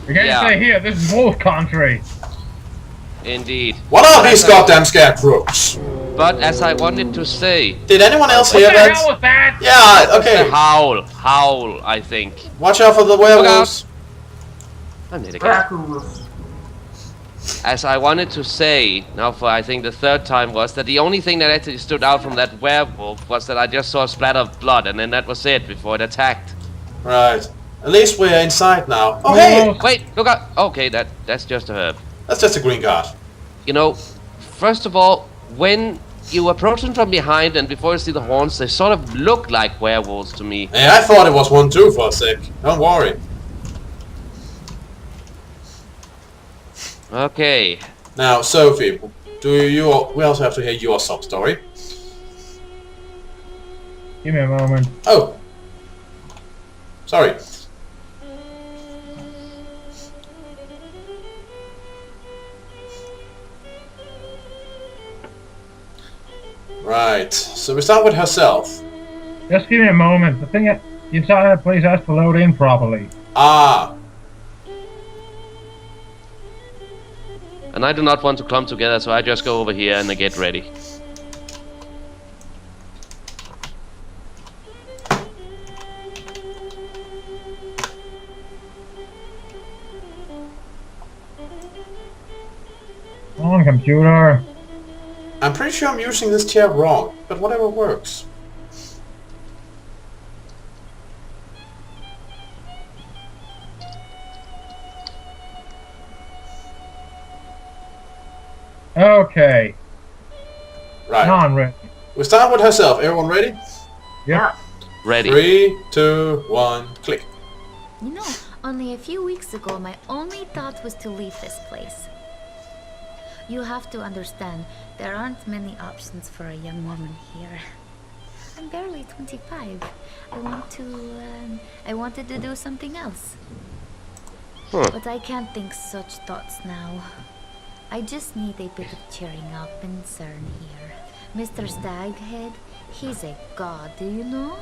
You can't stay here. This is wolf country. Indeed. What are these goddamn scarecrows? But as I wanted to say... Did anyone else hear that? What the hell was that? Yeah, okay. Howl, I think. Watch out for the werewolves. I need a guess. As I wanted to say, now for I think the third time, was that the only thing that actually stood out from that werewolf was that I just saw a splatter of blood, and then that was it before it attacked. Right. At least we're inside now. Oh, hey! Wait, look out! Okay, that's just a herb. That's just a green card. You know, first of all, when you approach them from behind and before you see the horns, they sort of look like werewolves to me. Hey, I thought it was one too for a sec. Don't worry. Okay. Now, Sophie, we also have to hear your sob story. Give me a moment. Oh. Sorry. Right. So we start with herself. Just give me a moment. The thing inside that place has to load in properly. Ah. And I do not want to clump together, so I just go over here and I get ready. Come on, computer. I'm pretty sure I'm using this chair wrong, but whatever works. Okay. Right. Now I'm ready. We start with herself. Everyone ready? Yeah. Ready. 3, 2, 1, click. You know, only a few weeks ago, my only thought was to leave this place. You have to understand, there aren't many options for a young woman here. I'm barely 25. I wanted to do something else. But I can't think such thoughts now. I just need a bit of cheering up and CERN here. Mr. Staghead, he's a god, do you know?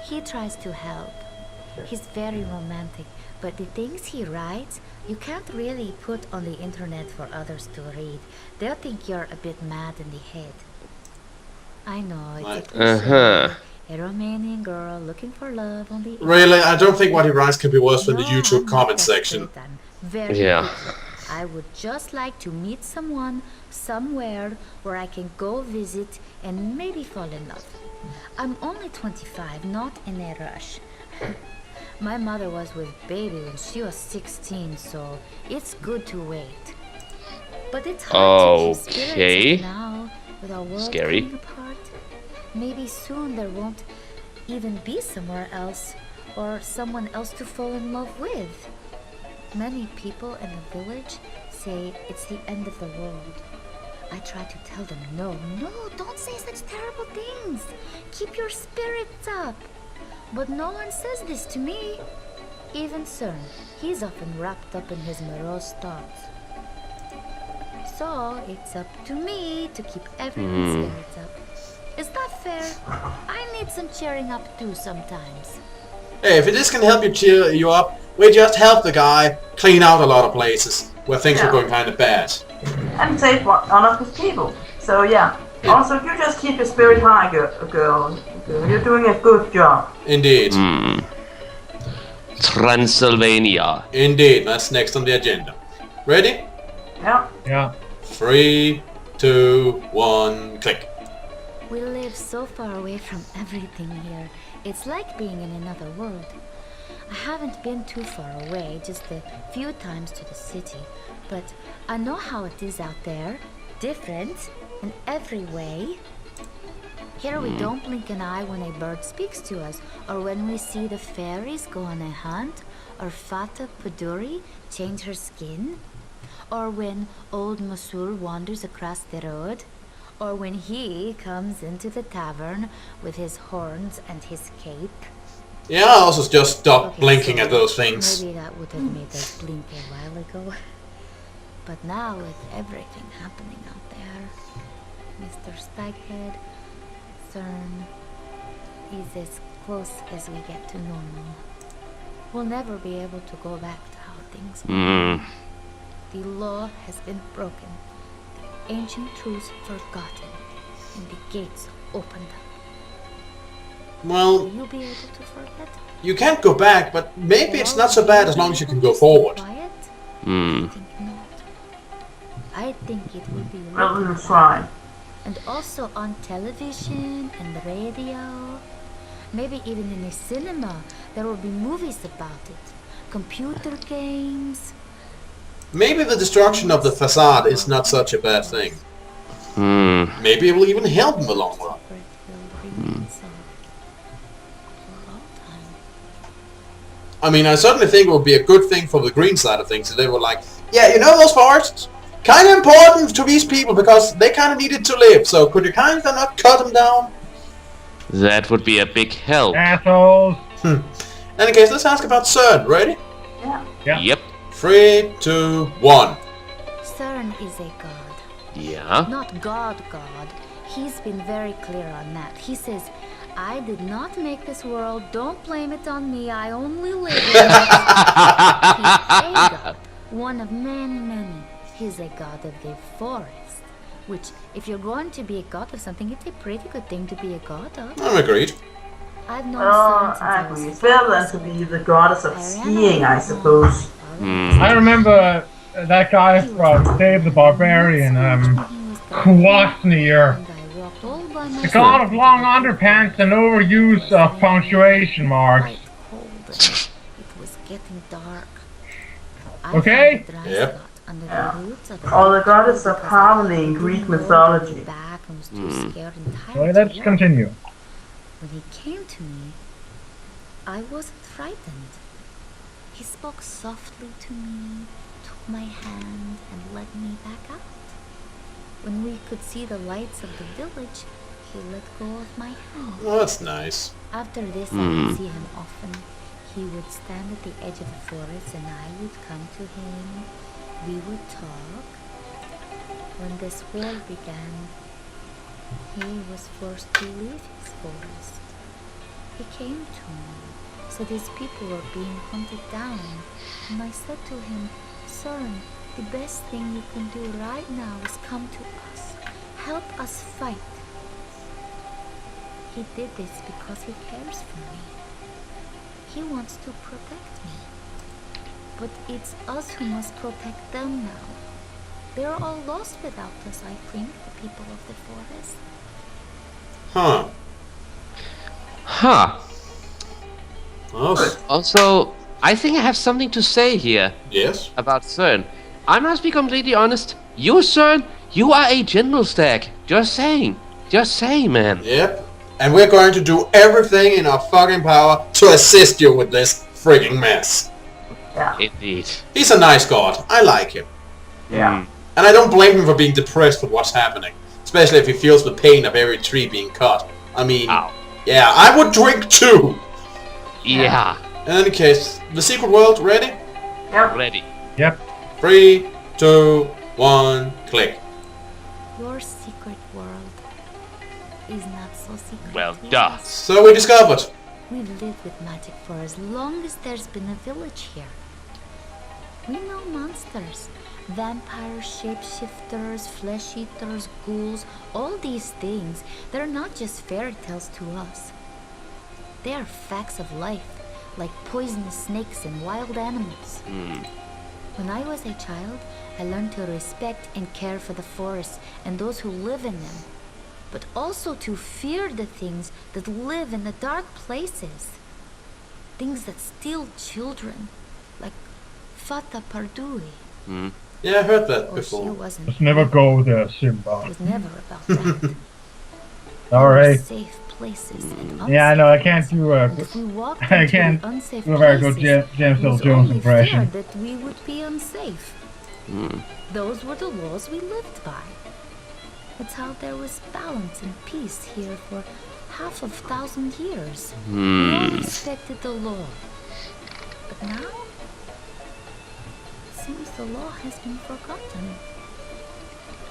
He tries to help. He's very romantic, but the things he writes, you can't really put on the internet for others to read. They'll think you're a bit mad in the head. I know, it's a cliche. A Romanian girl looking for love on the Really, I don't think what he writes can be worse than the YouTube comment section. Yeah. I would just like to meet someone somewhere where I can go visit and maybe fall in love. I'm only 25, not in a rush. My mother was with baby when she was 16, so it's good to wait. But it's hard to keep spirits up now with our world coming apart. Maybe soon there won't even be somewhere else or someone else to fall in love with. Many people in the village say it's the end of the world. I try to tell them, no, don't say such terrible things. Keep your spirits up. But no one says this to me. Even CERN, he's often wrapped up in his morose thoughts. So it's up to me to keep everyone's spirits up. Is that fair? I need some cheering up too sometimes. Hey, if this can help you cheer you up, we just help the guy clean out a lot of places where things are going kind of bad. And save one of his people. So yeah. Also, you just keep your spirit high, girl. You're doing a good job. Indeed. Transylvania. Indeed. That's next on the agenda. Ready? Yeah. Yeah. 3, 2, 1, click. We live so far away from everything here. It's like being in another world. I haven't been too far away, just a few times to the city. But I know how it is out there. Different in every way. Here we don't blink an eye when a bird speaks to us, or when we see the fairies go on a hunt, or Fata Puduri change her skin, or when old Mosul wanders across the road, or when he comes into the tavern with his horns and his cape. Yeah, I also just stopped blinking at those things. Maybe that would have made us blink a while ago. But now with everything happening out there, Mr. Staghead, CERN, is as close as we get to normal. We'll never be able to go back to how things. Hmm. The law has been broken, the ancient truths forgotten, and the gates opened up. Well, Will you be able to forget? you can't go back, but maybe it's not so bad as long as you can go forward. Quiet? Hmm. I think not. I think it will be Well, written we'll try. and also on television and radio. Maybe even in the cinema, there will be movies about it. Computer games. Maybe the destruction of the facade is not such a bad thing. Hmm. Maybe it will even help in the long run. Secret will remain so for all time. I mean, I certainly think it would be a good thing for the green side of things if they were like, yeah, you know those forests? Kind of important to these people because they kind of needed to live, so could you kind of not cut them down? That would be a big help. Assholes. In any case, let's ask about CERN. Ready? Yeah. Yeah. Yep. 3, 2, 1. CERN is a god. Yeah. Not God. He's been very clear on that. He says, I did not make this world. Don't blame it on me. I only live in it. He's a god. One of many. He's a god of the forest. Which, if you're going to be a god of something, it's a pretty good thing to be a god of. I'm agreed. I've known Well, CERN since I I was agree. It's better than to be the goddess of skiing, I suppose. I remember that guy from Dave the Barbarian, Kwasnier. And I walked all by The myself. god of long underpants and overuse of punctuation marks. Quite cold and it was getting dark. I Okay? found a dry Yep. spot under Yeah. the roots of Or the goddess of because harmony I in didn't Greek know mythology. back and was too scared and tired Well, to let's walk. continue. When he came to me, I wasn't frightened. He spoke softly to me, took my hand, and led me back out. When we could see the lights of the village, he let go of my hand. Oh, that's nice. After this, I would see him often. He would stand at the edge of the forest and I would come to him. We would talk. When this war began, he was forced to leave his forest. He came to me, said his people were being hunted down, and I said to him, "Son, the best thing you can do right now is come to us. Help us fight." He did this because he cares for me. He wants to protect me. But it's us who must protect them now. They're all lost without us, I think, the people of the forest. Huh. Huh. Oh, Also, I think I have something to say here yes. about CERN. I must be completely honest. You, CERN, you are a general stag. Just saying. Just saying, man. Yep. And we're going to do everything in our fucking power to assist you with this frigging mess. Yeah. Indeed. He's a nice god. I like him. Yeah. And I don't blame him for being depressed with what's happening. Especially if he feels the pain of every tree being cut. I mean, Ow. yeah, I would drink too. Yeah. In any case, the secret world, ready? Yep. Ready. Yep. 3, 2, 1, click. Your secret world is not so secret. Well, to duh. us. So we discovered. We've lived with magic for as long as there's been a village here. We know monsters. Vampires, shapeshifters, flesh eaters, ghouls, all these things, they're not just fairy tales to us. They are facts of life, like poisonous snakes and wild animals. When I was a child, I learned to respect and care for the forests and those who live in them, but also to fear the things that live in the dark places. Things that steal children, like Fata Pardui. Yeah, I heard that Oh, she before. wasn't. Let's never go there, It Simba. was never about that. Sorry. Safe places and Yeah, I know, I unsafe can't do And if we walked I into can't the unsafe do a very good places, James it was Earl Jones only impression. feared that we would be unsafe. Those were the laws we lived by. It's how there was balance and peace here for 500 years. We all respected the law. But now, it seems the law has been forgotten.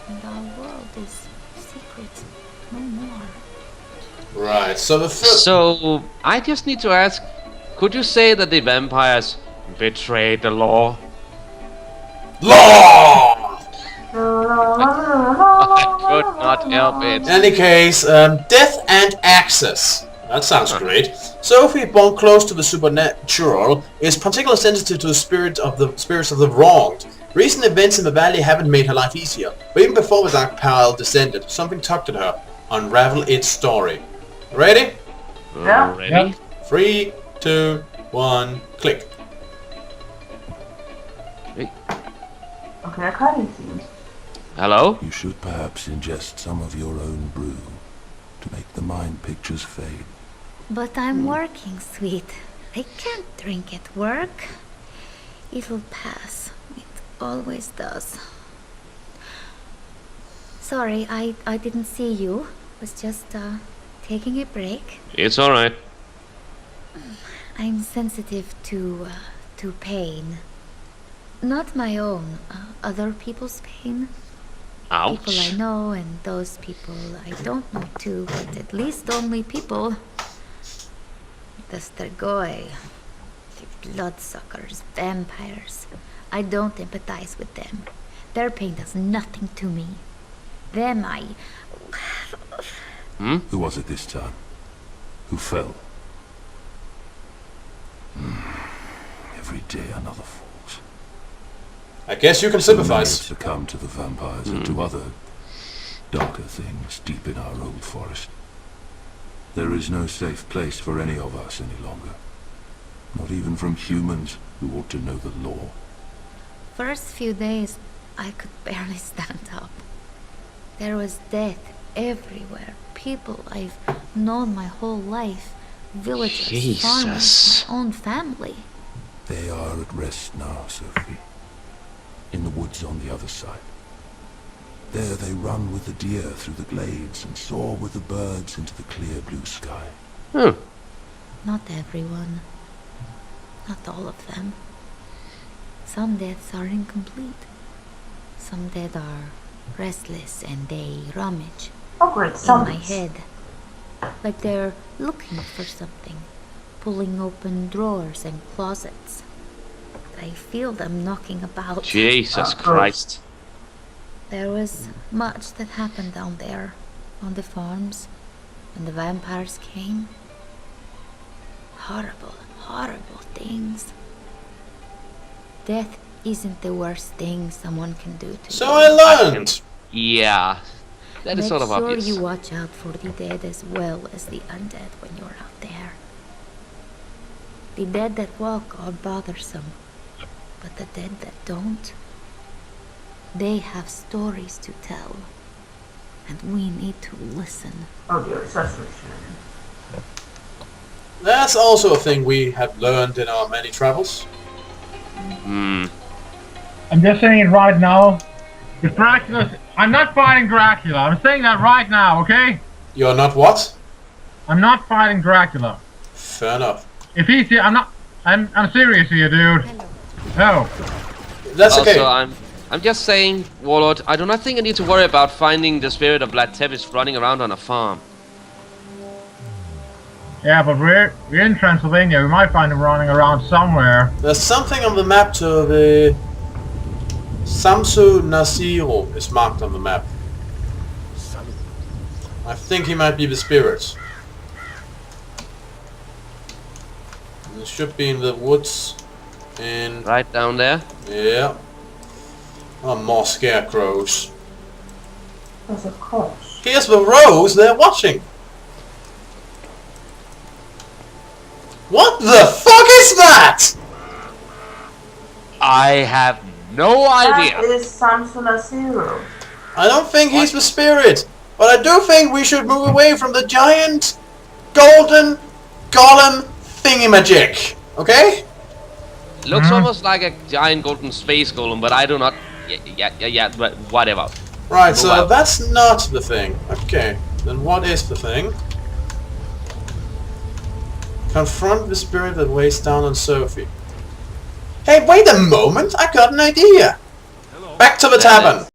And our world is secret no more. Right, so the first... So, I just need to ask, could you say that the vampires betrayed the law? Law! I could not help it. In any case, death and access. That sounds great. Sophie, born close to the supernatural, is particularly sensitive to the spirits of the wronged. Recent events in the valley haven't made her life easier, but even before the dark pile descended, something tugged at her. Unravel its story. Ready? Yeah. Ready? Yep. 3, 2, 1, click. Okay, I can't see. Hello? You should perhaps ingest some of your own brew to make the mind pictures fade. But I'm working, sweet. I can't drink at work. It'll pass. It always does. Sorry, I didn't see you. Was just taking a break. It's alright. I'm sensitive to pain. Not my own, other people's pain. People I Ouch. know and those people I don't know too, but at least only people. The Strigoi, the bloodsuckers, vampires. I don't empathize with them. Their pain does nothing to me. Them Who was it this time? Who fell? Every day another falls. I guess you can Many have sympathize. succumbed to the vampires and to other darker things deep in our old forest. There is no safe place for any of us any longer. Not even from humans who ought to know the law. First few days, I could barely stand up. There was death everywhere. People I've known my whole life. Villagers, farmers, Jesus. my own family. They are at rest now, Sophie. In the woods on the other side. There they run with the deer through the glades and soar with the birds into the clear blue sky. Not everyone. Not all of them. Some deaths are incomplete. Some dead are restless and they rummage Oh, great. in my Zombies. head. Like they're looking for something. Pulling open drawers and closets. I feel them knocking about. Jesus Christ. There was much that happened down there, on the farms, when the vampires came. Horrible, horrible things. Death isn't the worst thing someone can do to So you. I learned. Yeah. That is Make sort of sure obvious. you watch out for the dead as well as the undead when you're out there. The dead that walk are bothersome, but the dead that don't, they have stories to tell, and we need to listen. Oh dear, that's rich. That's also a thing we have learned in our many travels. Hmm. I'm just saying right now, if Dracula's... I'm not fighting Dracula. I'm saying that right now, okay? You're not what? I'm not fighting Dracula. Fair enough. If he's here, I'm not... I'm serious here, dude. No. That's okay. Also, I'm just saying, Warlord, I do not think I need to worry about finding the spirit of Vlad Tepes running around on a farm. Yeah, but we're in Transylvania. We might find him running around somewhere. There's something on the map to the... Samsu Nasiro is marked on the map. I think he might be the spirit. It should be in the woods. In... Right down there. Yeah. Oh, more scarecrows. Yes, of course. Here's the rose they're watching. What the fuck is that? I have no idea. That is Samsung Zero. I don't think he's the spirit, but I do think we should move away from the giant golden golem thingamajig. Okay? Looks almost like a giant golden space golem, but I do not... Yeah, but whatever. Right, so Well- that's not the thing. Okay, then what is the thing? Confront the spirit that weighs down on Sophie. Hey, wait a moment! I got an idea! Back to the tavern!